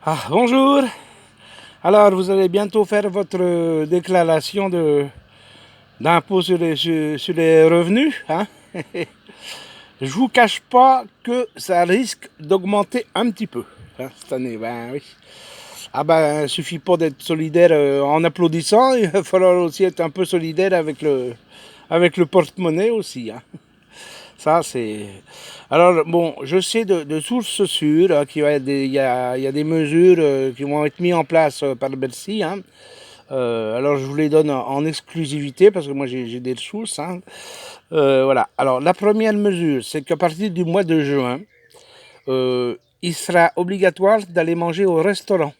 Bonjour. Alors, vous allez bientôt faire votre déclaration d'impôt sur les revenus, hein? Je vous cache pas que ça risque d'augmenter un petit peu, hein, cette année. Ben oui. Il suffit pas d'être solidaire en applaudissant, il va falloir aussi être un peu solidaire avec le porte-monnaie aussi, hein. Ça, c'est. Alors, bon, je sais de sources sûres qu'il va y a il y a des mesures qui vont être mises en place par Bercy, hein. Alors, je vous les donne en exclusivité parce que moi, j'ai des sources, hein. Voilà. Alors, la première mesure, c'est qu'à partir du mois de juin, il sera obligatoire d'aller manger au restaurant.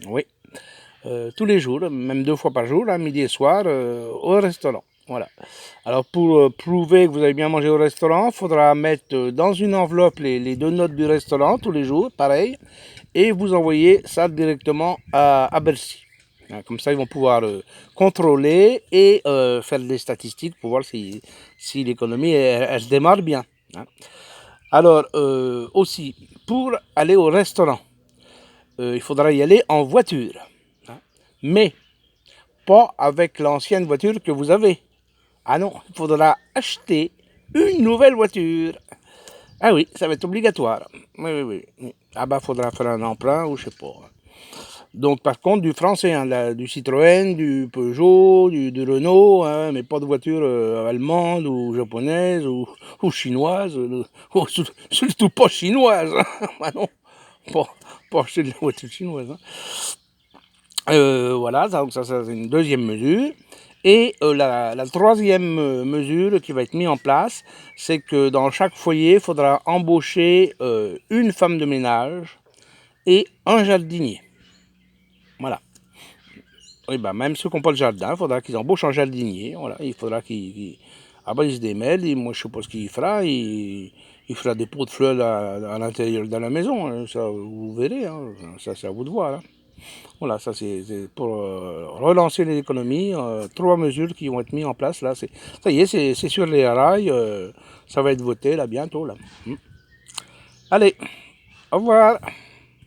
Oui. Tous les jours, même 2 fois par jour, hein, midi et soir, au restaurant. Voilà. Alors pour prouver que vous avez bien mangé au restaurant, il faudra mettre dans une enveloppe les 2 notes du restaurant tous les jours, pareil, et vous envoyer ça directement à Bercy. Comme ça, ils vont pouvoir contrôler et faire des statistiques pour voir si l'économie elle se démarre bien, hein. Alors aussi, pour aller au restaurant, il faudra y aller en voiture, hein. Mais pas avec l'ancienne voiture que vous avez. Ah non, il faudra acheter une nouvelle voiture. Ah oui, ça va être obligatoire. Oui, oui, oui. Ah bah, faudra faire un emprunt ou je sais pas. Donc, par contre, du français, hein, du Citroën, du Peugeot, du Renault, hein, mais pas de voiture allemande ou japonaise ou chinoise, surtout pas chinoise. Hein. Bah non, pas acheter de la voiture chinoise. Hein. Voilà, donc ça c'est une deuxième mesure. Et la troisième mesure qui va être mise en place, c'est que dans chaque foyer, il faudra embaucher une femme de ménage et un jardinier. Voilà. Oui, bah, même ceux qui n'ont pas de jardin, il faudra qu'ils embauchent un jardinier. Voilà. Il faudra qu'ils il se démêle. Et moi, je ne sais pas ce qu'il fera. Il fera des pots de fleurs à l'intérieur de la maison. Hein. Ça, vous verrez. Hein. Ça, c'est à vous de voir. Hein. Voilà, ça c'est pour relancer les économies. 3 mesures qui vont être mises en place là. Ça y est, c'est sur les rails. Ça va être voté là bientôt là. Allez, au revoir.